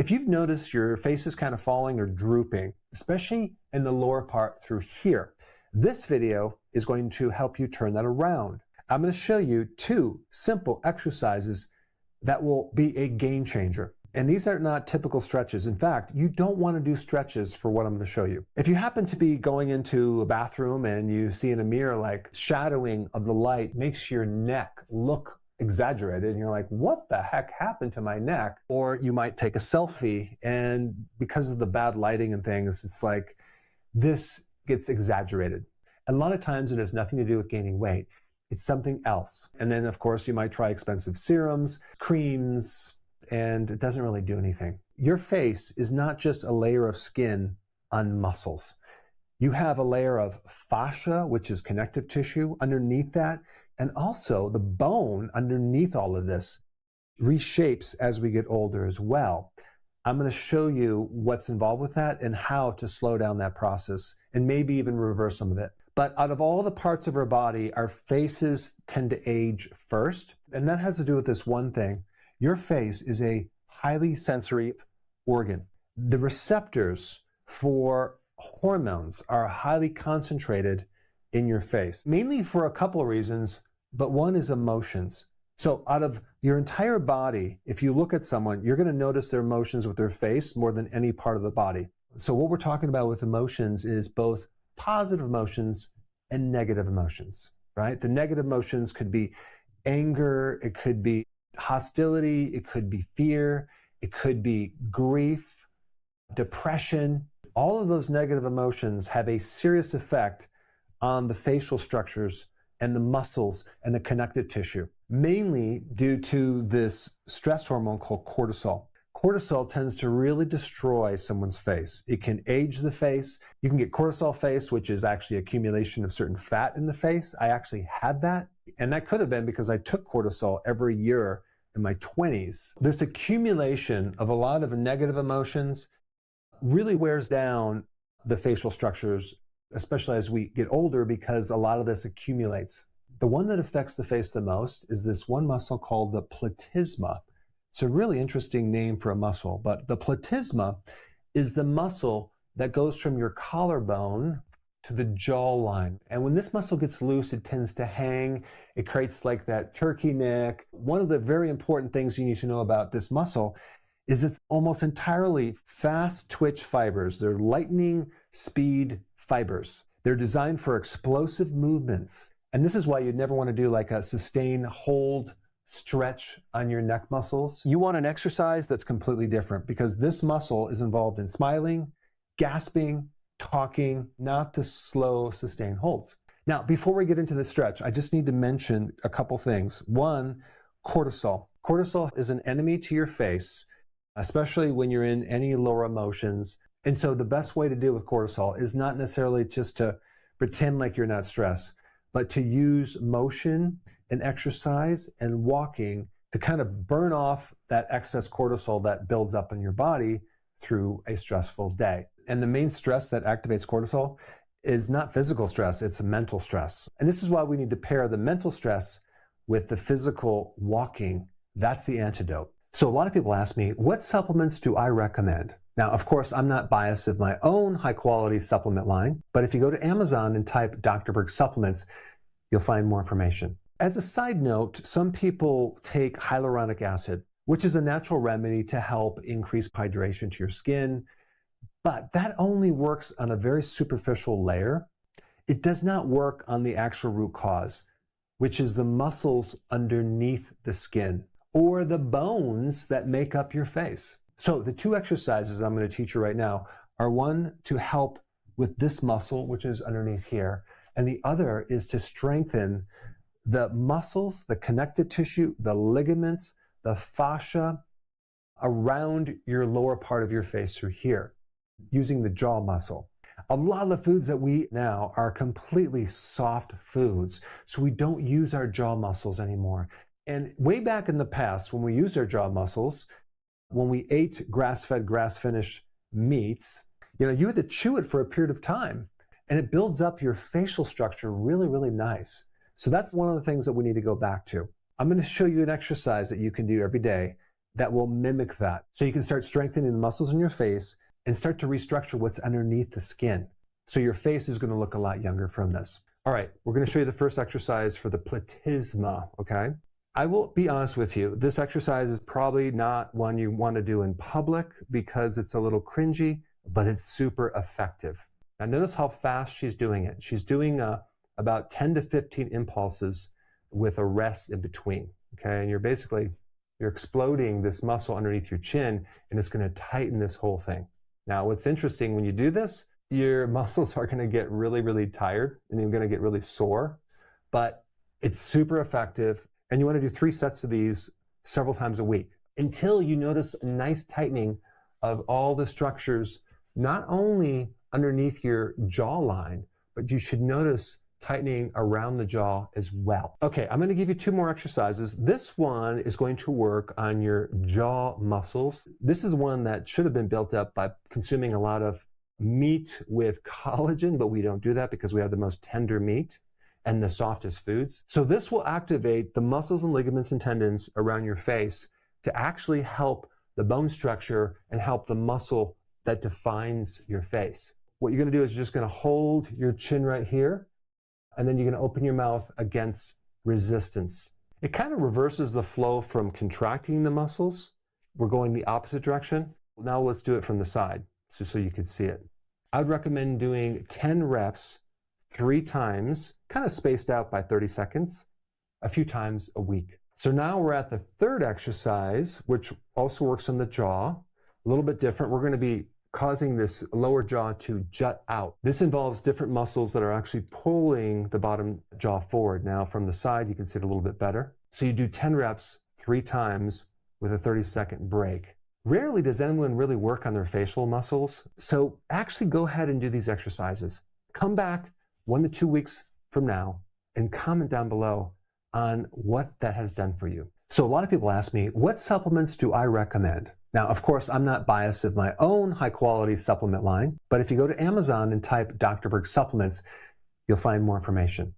If you've noticed your face is kind of falling or drooping, especially in the lower part through here, this video is going to help you turn that around. I'm going to show you 2 simple exercises that will be a game changer. And these are not typical stretches. In fact, you don't want to do stretches for what I'm going to show you. If you happen to be going into a bathroom and you see in a mirror like shadowing of the light makes your neck look exaggerated and you're like, what the heck happened to my neck? Or you might take a selfie and because of the bad lighting and things, it's like this gets exaggerated. And a lot of times it has nothing to do with gaining weight. It's something else. And then of course you might try expensive serums, creams, and it doesn't really do anything. Your face is not just a layer of skin on muscles. You have a layer of fascia, which is connective tissue underneath that, and also the bone underneath all of this reshapes as we get older as well. I'm going to show you what's involved with that and how to slow down that process and maybe even reverse some of it. But out of all the parts of our body, our faces tend to age first, and that has to do with this one thing. Your face is a highly sensory organ. The receptors for hormones are highly concentrated in your face, mainly for a couple of reasons, but one is emotions. So out of your entire body, if you look at someone, you're going to notice their emotions with their face more than any part of the body. So what we're talking about with emotions is both positive emotions and negative emotions, right? The negative emotions could be anger, it could be hostility, it could be fear, it could be grief, depression. All of those negative emotions have a serious effect on the facial structures and the muscles and the connective tissue, mainly due to this stress hormone called cortisol. Cortisol tends to really destroy someone's face. It can age the face. You can get cortisol face, which is actually accumulation of certain fat in the face. I actually had that, and that could have been because I took cortisol every year in my 20s. This accumulation of a lot of negative emotions really wears down the facial structures, especially as we get older, because a lot of this accumulates. The one that affects the face the most is this one muscle called the platysma. It's a really interesting name for a muscle, but the platysma is the muscle that goes from your collarbone to the jawline. And when this muscle gets loose, it tends to hang. It creates like that turkey neck. One of the very important things you need to know about this muscle is it's almost entirely fast twitch fibers. They're lightning speed fibers. They're designed for explosive movements. And this is why you'd never want to do like a sustained hold stretch on your neck muscles. You want an exercise that's completely different because this muscle is involved in smiling, gasping, talking, not the slow sustained holds. Now, before we get into the stretch, I just need to mention a couple things. One, cortisol. Cortisol is an enemy to your face, especially when you're in any lower emotions. And so the best way to deal with cortisol is not necessarily just to pretend like you're not stressed, but to use motion and exercise and walking to kind of burn off that excess cortisol that builds up in your body through a stressful day. And the main stress that activates cortisol is not physical stress, it's mental stress. And this is why we need to pair the mental stress with the physical walking. That's the antidote. So a lot of people ask me, what supplements do I recommend? Now, of course, I'm not biased of my own high quality supplement line, but if you go to Amazon and type Dr. Berg supplements, you'll find more information. As a side note, some people take hyaluronic acid, which is a natural remedy to help increase hydration to your skin, but that only works on a very superficial layer. It does not work on the actual root cause, which is the muscles underneath the skin or the bones that make up your face. So the 2 exercises I'm going to teach you right now are one to help with this muscle, which is underneath here, and the other is to strengthen the muscles, the connective tissue, the ligaments, the fascia around your lower part of your face through here, using the jaw muscle. A lot of the foods that we eat now are completely soft foods, so we don't use our jaw muscles anymore. And way back in the past, when we used our jaw muscles, when we ate grass-fed, grass-finished meats, you had to chew it for a period of time, and it builds up your facial structure really, really nice. So that's one of the things that we need to go back to. I'm going to show you an exercise that you can do every day that will mimic that. So you can start strengthening the muscles in your face and start to restructure what's underneath the skin. So your face is going to look a lot younger from this. All right, we're going to show you the first exercise for the platysma, okay? I will be honest with you, this exercise is probably not one you want to do in public because it's a little cringy, but it's super effective. Now notice how fast she's doing it. She's doing about 10 to 15 impulses with a rest in between, okay? And you're exploding this muscle underneath your chin, and it's going to tighten this whole thing. Now, what's interesting, when you do this, your muscles are going to get really, really tired, and you're going to get really sore, but it's super effective, and you want to do 3 sets of these several times a week until you notice a nice tightening of all the structures, not only underneath your jawline, but you should notice tightening around the jaw as well. Okay, I'm going to give you 2 more exercises. This one is going to work on your jaw muscles. This is one that should have been built up by consuming a lot of meat with collagen, but we don't do that because we have the most tender meat and the softest foods. So this will activate the muscles and ligaments and tendons around your face to actually help the bone structure and help the muscle that defines your face. What you're going to do is you're just going to hold your chin right here, and then you're going to open your mouth against resistance. It kind of reverses the flow from contracting the muscles. We're going the opposite direction. Now let's do it from the side so you can see it. I would recommend doing 10 reps 3 times, kind of spaced out by 30 seconds, a few times a week. So now we're at the 3rd exercise, which also works on the jaw. A little bit different. We're going to be causing this lower jaw to jut out. This involves different muscles that are actually pulling the bottom jaw forward. Now from the side, you can see it a little bit better. So you do 10 reps 3 times with a 30-second break. Rarely does anyone really work on their facial muscles. So actually go ahead and do these exercises. Come back 1 to 2 weeks from now and comment down below on what that has done for you. So a lot of people ask me, what supplements do I recommend? Now, of course, I'm not biased of my own high-quality supplement line, but if you go to Amazon and type Dr. Berg supplements, you'll find more information.